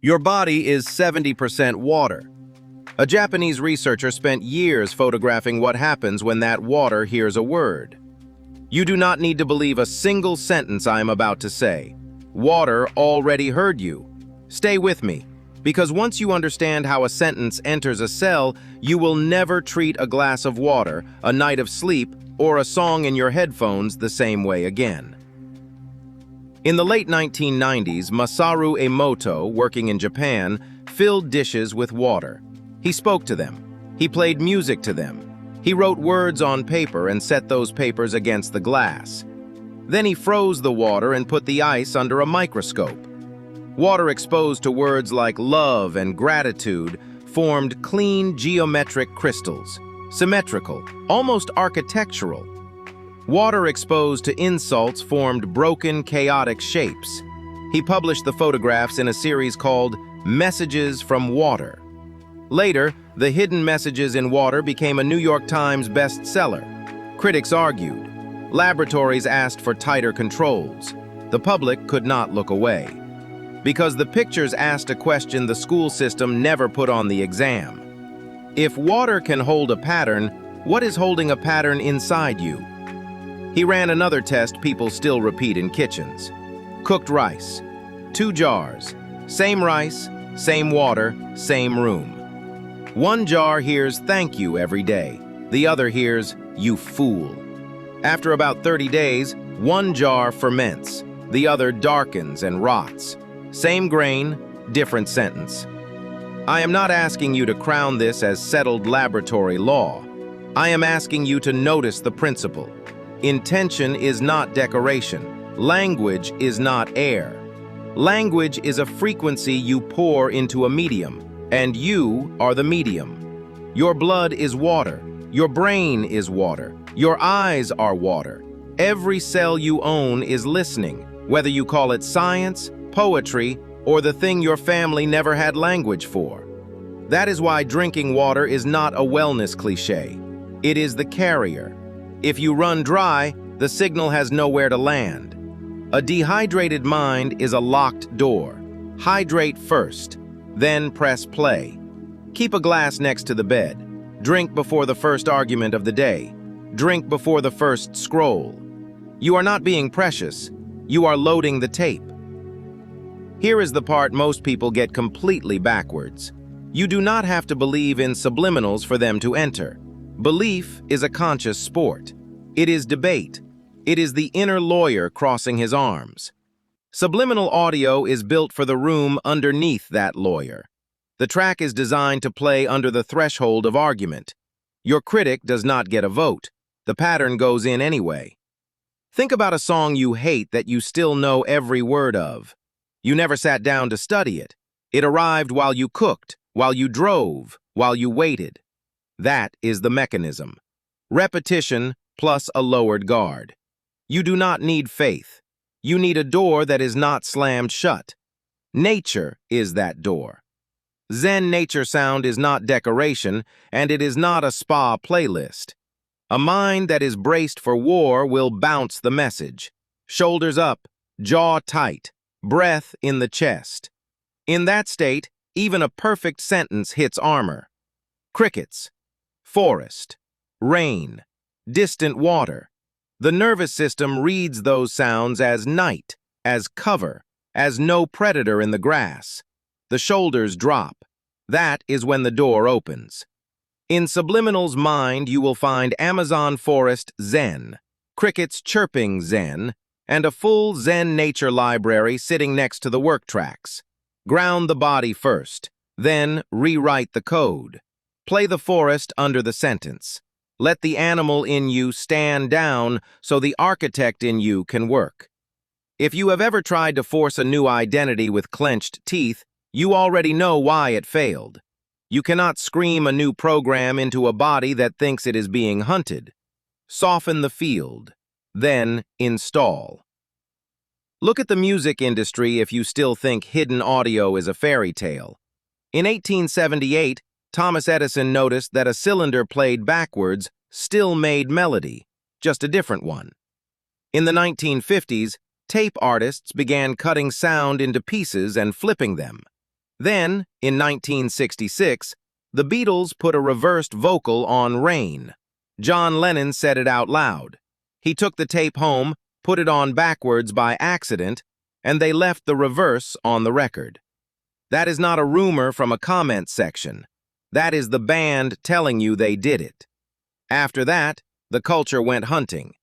Your body is 70% water. A Japanese researcher spent years photographing what happens when that water hears a word. You do not need to believe a single sentence I am about to say. Water already heard you. Stay with me, because once you understand how a sentence enters a cell, you will never treat a glass of water, a night of sleep, or a song in your headphones the same way again. In the late 1990s, Masaru Emoto, working in Japan, filled dishes with water. He spoke to them. He played music to them. He wrote words on paper and set those papers against the glass. Then he froze the water and put the ice under a microscope. Water exposed to words like love and gratitude formed clean geometric crystals, symmetrical, almost architectural. Water exposed to insults formed broken, chaotic shapes. He published the photographs in a series called Messages from Water. Later, the hidden messages in water became a New York Times bestseller. Critics argued. Laboratories asked for tighter controls. The public could not look away. Because the pictures asked a question the school system never put on the exam. If water can hold a pattern, what is holding a pattern inside you? He ran another test people still repeat in kitchens. Cooked rice. 2 jars. Same rice, same water, same room. One jar hears "thank you" every day. The other hears "you fool." After about 30 days, one jar ferments. The other darkens and rots. Same grain, different sentence. I am not asking you to crown this as settled laboratory law. I am asking you to notice the principle. Intention is not decoration. Language is not air. Language is a frequency you pour into a medium, and you are the medium. Your blood is water. Your brain is water. Your eyes are water. Every cell you own is listening, whether you call it science, poetry, or the thing your family never had language for. That is why drinking water is not a wellness cliché. It is the carrier. If you run dry, the signal has nowhere to land. A dehydrated mind is a locked door. Hydrate first, then press play. Keep a glass next to the bed. Drink before the first argument of the day. Drink before the first scroll. You are not being precious. You are loading the tape. Here is the part most people get completely backwards. You do not have to believe in subliminals for them to enter. Belief is a conscious sport. It is debate. It is the inner lawyer crossing his arms. Subliminal audio is built for the room underneath that lawyer. The track is designed to play under the threshold of argument. Your critic does not get a vote. The pattern goes in anyway. Think about a song you hate that you still know every word of. You never sat down to study it. It arrived while you cooked, while you drove, while you waited. That is the mechanism. Repetition plus a lowered guard. You do not need faith. You need a door that is not slammed shut. Nature is that door. Zen nature sound is not decoration, and it is not a spa playlist. A mind that is braced for war will bounce the message. Shoulders up, jaw tight, breath in the chest. In that state, even a perfect sentence hits armor. Crickets, forest, rain, distant water. The nervous system reads those sounds as night, as cover, as no predator in the grass. The shoulders drop. That is when the door opens. In Subliminals Mind, you will find Amazon forest zen, crickets chirping zen, and a full Zen nature library sitting next to the work tracks. Ground the body first, then rewrite the code. Play the forest under the sentence. Let the animal in you stand down so the architect in you can work. If you have ever tried to force a new identity with clenched teeth, you already know why it failed. You cannot scream a new program into a body that thinks it is being hunted. Soften the field, then install. Look at the music industry if you still think hidden audio is a fairy tale. In 1878, Thomas Edison noticed that a cylinder played backwards still made melody, just a different one. In the 1950s, tape artists began cutting sound into pieces and flipping them. Then, in 1966, the Beatles put a reversed vocal on Rain. John Lennon said it out loud. He took the tape home, put it on backwards by accident, and they left the reverse on the record. That is not a rumor from a comment section. That is the band telling you they did it. After that, the culture went hunting.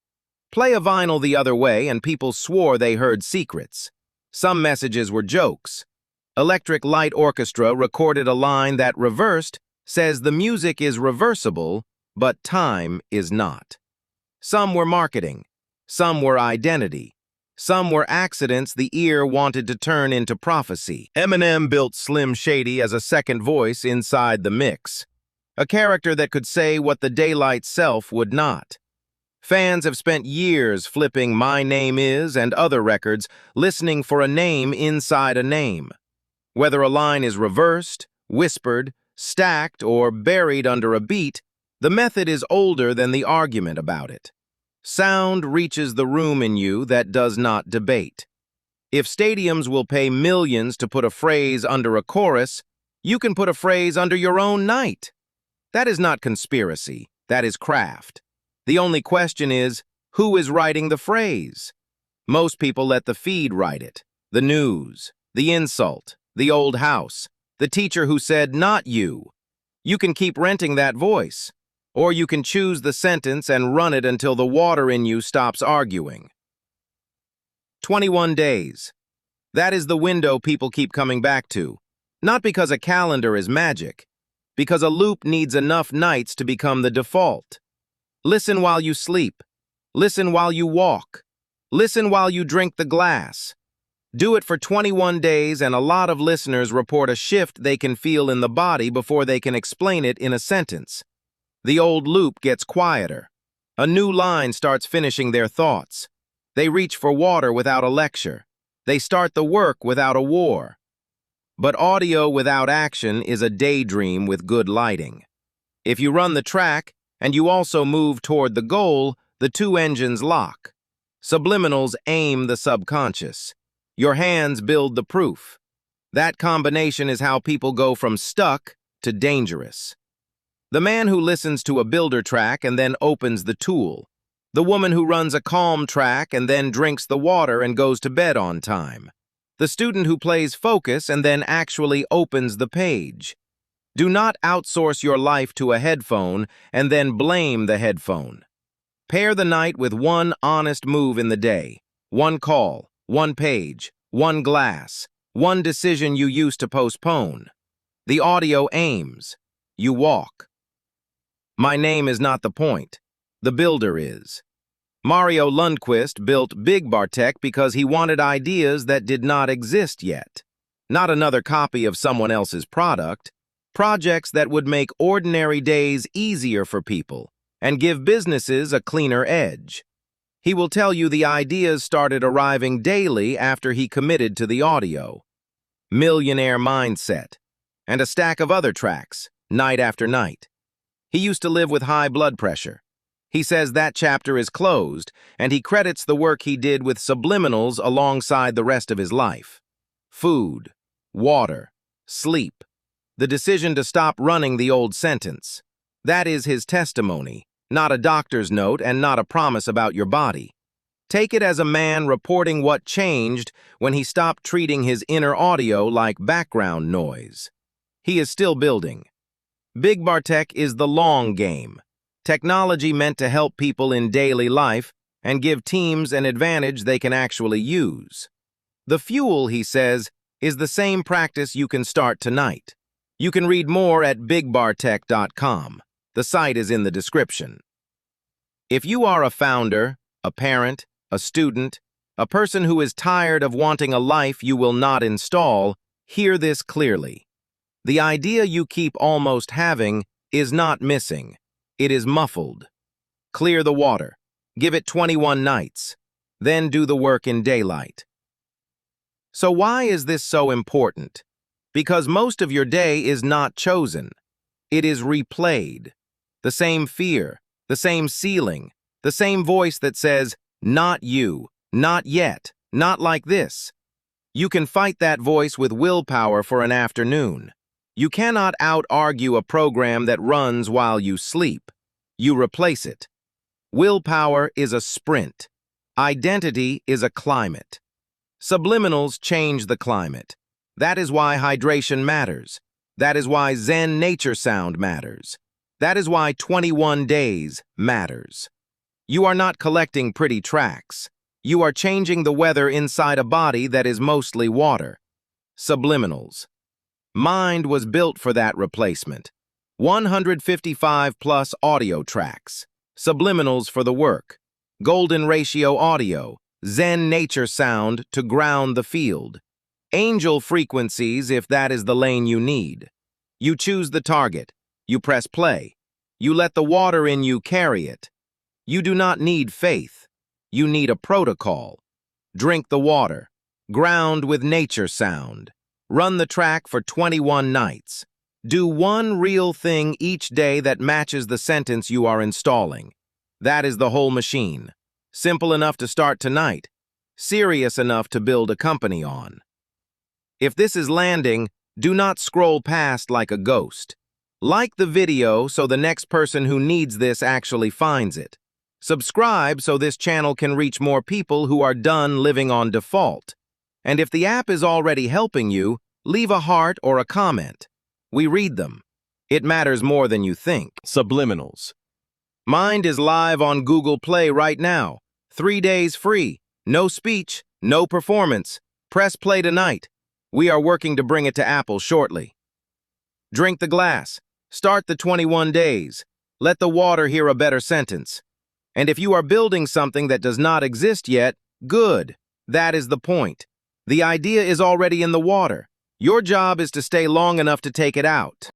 Play a vinyl the other way and people swore they heard secrets. Some messages were jokes. Electric Light Orchestra recorded a line that reversed says the music is reversible, but time is not. Some were marketing. Some were identity. Some were accidents the ear wanted to turn into prophecy. Eminem built Slim Shady as a second voice inside the mix. A character that could say what the daylight self would not. Fans have spent years flipping My Name Is and other records, listening for a name inside a name. Whether a line is reversed, whispered, stacked, or buried under a beat, the method is older than the argument about it. Sound reaches the room in you that does not debate. If stadiums will pay millions to put a phrase under a chorus, you can put a phrase under your own night. That is not conspiracy, that is craft. The only question is, who is writing the phrase? Most people let the feed write it, the news, the insult, the old house, the teacher who said, not you. You can keep renting that voice. Or you can choose the sentence and run it until the water in you stops arguing. 21 days. That is the window people keep coming back to. Not because a calendar is magic, because a loop needs enough nights to become the default. Listen while you sleep. Listen while you walk. Listen while you drink the glass. Do it for 21 days and a lot of listeners report a shift they can feel in the body before they can explain it in a sentence. The old loop gets quieter. A new line starts finishing their thoughts. They reach for water without a lecture. They start the work without a war. But audio without action is a daydream with good lighting. If you run the track and you also move toward the goal, the two engines lock. Subliminals aim the subconscious. Your hands build the proof. That combination is how people go from stuck to dangerous. The man who listens to a builder track and then opens the tool. The woman who runs a calm track and then drinks the water and goes to bed on time. The student who plays focus and then actually opens the page. Do not outsource your life to a headphone and then blame the headphone. Pair the night with one honest move in the day. One call, one page, one glass, one decision you used to postpone. The audio aims. You walk. My name is not the point. The builder is. Mario Lundqvist built Byggbartech because he wanted ideas that did not exist yet. Not another copy of someone else's product. Projects that would make ordinary days easier for people and give businesses a cleaner edge. He will tell you the ideas started arriving daily after he committed to the audio. Millionaire Mindset. And a stack of other tracks, night after night. He used to live with high blood pressure. He says that chapter is closed, and he credits the work he did with Subliminals alongside the rest of his life. Food, water, sleep. The decision to stop running the old sentence. That is his testimony, not a doctor's note and not a promise about your body. Take it as a man reporting what changed when he stopped treating his inner audio like background noise. He is still building. Byggbartech is the long game. Technology meant to help people in daily life and give teams an advantage they can actually use. The fuel, he says, is the same practice you can start tonight. You can read more at byggbartech.com. The site is in the description. If you are a founder, a parent, a student, a person who is tired of wanting a life you will not install, hear this clearly. The idea you keep almost having is not missing. It is muffled. Clear the water. Give it 21 nights. Then do the work in daylight. So why is this so important? Because most of your day is not chosen. It is replayed. The same fear, the same ceiling, the same voice that says, not you, not yet, not like this. You can fight that voice with willpower for an afternoon. You cannot out-argue a program that runs while you sleep. You replace it. Willpower is a sprint. Identity is a climate. Subliminals change the climate. That is why hydration matters. That is why Zen nature sound matters. That is why 21 days matters. You are not collecting pretty tracks. You are changing the weather inside a body that is mostly water. Subliminals. Mind was built for that replacement. 155 plus audio tracks. Subliminals for the work. Golden ratio audio. Zen nature sound to ground the field. Angel frequencies if that is the lane you need. You choose the target. You press play. You let the water in you carry it. You do not need faith. You need a protocol. Drink the water. Ground with nature sound. Run the track for 21 nights. Do one real thing each day that matches the sentence you are installing. That is the whole machine. Simple enough to start tonight. Serious enough to build a company on. If this is landing, do not scroll past like a ghost. Like the video so the next person who needs this actually finds it. Subscribe so this channel can reach more people who are done living on default. And if the app is already helping you, leave a heart or a comment. We read them. It matters more than you think. Subliminals. Mind is live on Google Play right now. 3 days free. No speech, no performance. Press play tonight. We are working to bring it to Apple shortly. Drink the glass. Start the 21 days. Let the water hear a better sentence. And if you are building something that does not exist yet, good. That is the point. The idea is already in the water. Your job is to stay long enough to take it out.